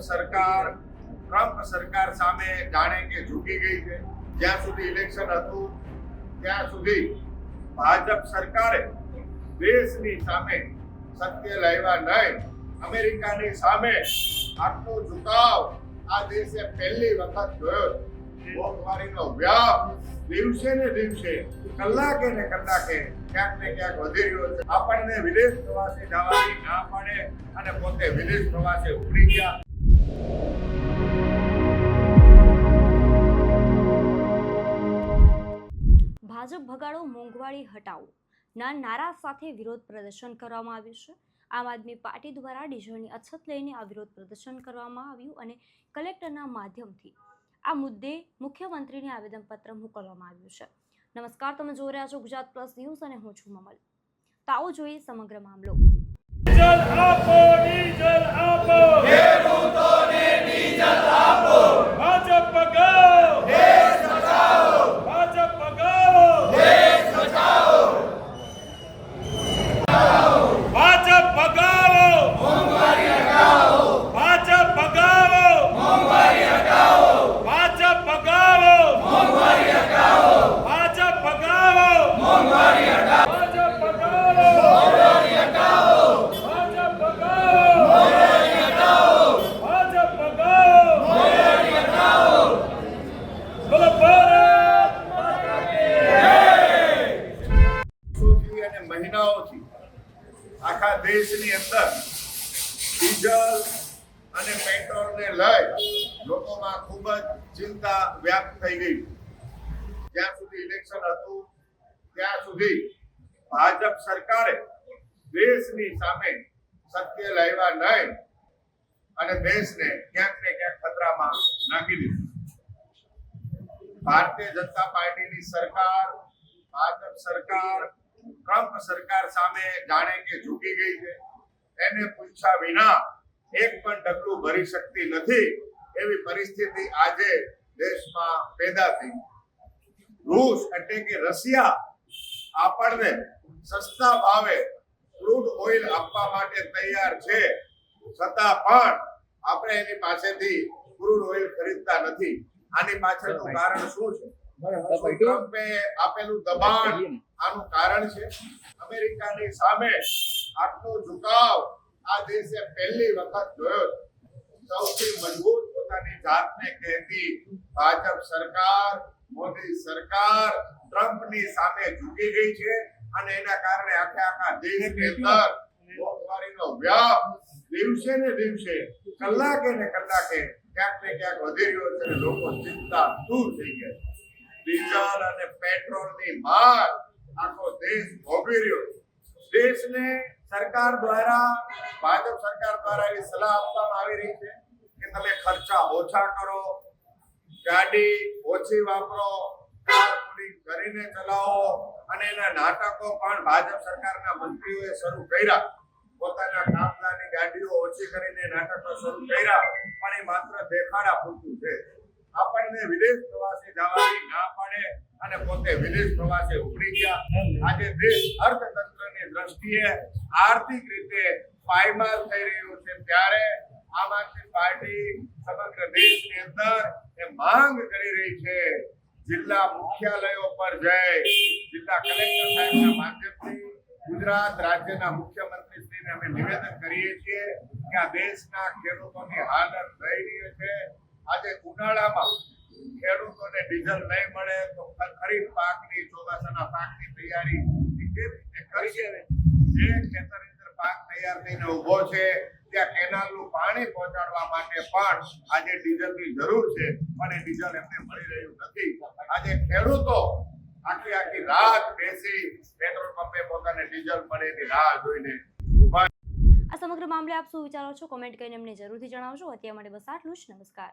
સરકાર ટ્રમ્પ સરકાર સામે જાણે કે ઝૂકી ગઈ છે। જ્યાં સુધી ઇલેક્શન હતું ત્યાં સુધી ભાજપ સરકારે દેશની સામે સત્ય લાવ્યા નહીં। અમેરિકાની સામે આટલો ઝુકાવ આ દેશે પહેલી વખત જોયો। મોંઘવારીનો વ્યાપ દિવસે ને દિવસે કલાકે ને કલાકે ક્યાંક ને ક્યાંક વધી રહ્યો છે। આપણને વિદેશ પ્રવાસે જવાની ના પડે અને પોતે વિદેશ પ્રવાસે ઉપડી ગયા। ભાજપ ભગાડો મોંઘવારી હટાવો ના નારા સાથે વિરોધ પ્રદર્શન કરવામાં આવ્યું છે। આમ આદમી પાર્ટી દ્વારા ડીઝલની અછત લઈને આ વિરોધ પ્રદર્શન કરવામાં આવ્યું અને કલેક્ટરના માધ્યમથી આ મુદ્દે મુખ્યમંત્રીને આવેદનપત્ર મોકલવામાં આવ્યું છે। નમસ્કાર, તમે જોઈ રહ્યા છો ગુજરાત પ્લસ ન્યૂઝ અને હું છું મમલ। તો આવો જોઈએ સમગ્ર મામલો। ડીઝલ આપો, ડીઝલ આપો, ખેડૂતોને ડીઝલ આપો। ભાજપ ભગાવો, દેશ બચાવો, ભાજપ ભગાવો, દેશ બચાવો। ભાજપ ભગાવો, મોંઘવારી હટાવો, ભાજપ ભગાવો, મોંઘવારી હટાવો, ભાજપ ભગાવો, મોંઘવારી હટાવો, ભાજપ ભગાવો, મોંઘવારી હટાવો, ભાજપ ભગાવો, મોંઘવારી હટાવો, ભાજપ ભગાવો, મોંઘવારી હટાવો, ભાજપ ભગાવો, મોંઘવારી હટાવો। બોલો ભારત માતા કી જય। વર્ષોથી અને મહિનાઓથી આખા દેશની અંદર ડીઝલ અને પેટ્રોલને લઈ લોકોમાં ખૂબ જ ચિંતા વ્યાપ્ત થઈ ગઈ। જ્યાં સુધી ઇલેક્શન હતું ત્યાં સુધી ભાજપ સરકારે દેશની સામે સત્ય લાવ્યા નહીં અને દેશને ક્યાંક ને ક્યાંક ખતરામાં નાખી દીધું। ભારતીય જનતા પાર્ટીની સરકાર, ભાજપ સરકાર ટ્રમ્પ સરકાર સામે જાણે કે ઝૂકી ગઈ છે। એને પૂછ્યા વિના એક પણ ડગલું ભરી શકતી નથી એવી પરિસ્થિતિ આજે દેશમાં પેદા થઈ। રૂસ એટલે કે રશિયા આપણને સસ્તા ભાવે ક્રૂડ ઓઇલ આપવા માટે તૈયાર છે, છતાં પણ આપણે એની પાસેથી ક્રૂડ ઓઇલ ખરીદતા નથી। આની પાછળનું કારણ શું છે? ટ્રમ્પે આપેલું દબાણ આનું કારણ છે। અમેરિકાની સામે આટલો ઝુકાવ આ દેશે પહેલી વખત જોયો। સૌથી મજબૂત પોતાની જાતને કહેતી ભાજપ સરકાર, મોદી સરકાર ટ્રમ્પની સામે ઝૂકી ગઈ છે અને એના કારણે આખા દેશની અંદર મોંઘવારીનો વ્યાપ દિવસે ને દિવસે કલાકે ને કલાકે ક્યાંક ને ક્યાંક વધી રહ્યો છે અને લોકો ચિંતા દૂર થઈ ગયા છે। ડીઝલ અને પેટ્રોલની માર આખો દેશ ભોગવી રહ્યો છે। દેશને સરકાર દ્વારા, ભાજપ સરકાર દ્વારા એવી સલાહ આપવામાં આવી રહી છે કે તમે ખર્ચા ઓછા કરો, ગાડી ઓછી વાપરો, કારપૂલિંગ કરીને ચલાવો અને એના નાટકો પણ ભાજપ સરકારના મંત્રીઓએ શરૂ કર્યા। પોતાના કામદારની ગાડીઓ ઓછી કરીને નાટકો શરૂ કર્યા, પણ એ માત્ર દેખાડા પૂરતું છે। આપણને વિદેશ પ્રવાસે જવાની ના પડે અને પોતે વિદેશ પ્રવાસે ઉપડી ગયા। આજે દેશ અર્થતંત્રની દ્રષ્ટિએ આર્થિક રીતે પાયમાલ થઈ રહ્યું છે, ત્યારે આમ આદમી પાર્ટી સમગ્ર દેશની અંદર એ માંગ કરી રહી છે જિલ્લા મુખ્યાલયો પર જઈ જિલ્લા કલેક્ટર સાહેબના માધ્યમથી ગુજરાત રાજ્યના મુખ્યમંત્રીશ્રીને અમે નિવેદન કરીએ છીએ કે આ દેશના ખેડૂતોની હાલત થઈ રહી છે। આજે ઉનાળામાં ખેડૂતોને ડીઝલ નહીં મળે તો ખરીફ પાકની, ચોમાસાના પાકની તૈયારી કેવી રીતે કરી છે? જે ખેતરની અંદર પાક તૈયાર થઈને ઉભો છે ત્યાં કેનાલનું પાણી પહોંચાડવા માટે પણ આજે ડીઝલની જરૂર છે, પણ એ ડીઝલ એમને મળી રહ્યું નથી। આજે ખેડૂતો આખી રાત બેસી પેટ્રોલ પંપે પોતાને ડીઝલ મળે એની રાહ જોઈને ઉભા। આ સમગ્ર મામલે આપ શું વિચારો છો? કોમેન્ટ કરીને અમને જરૂરથી જણાવજો। અત્યાર માટે બસ આટલું જ। નમસ્કાર।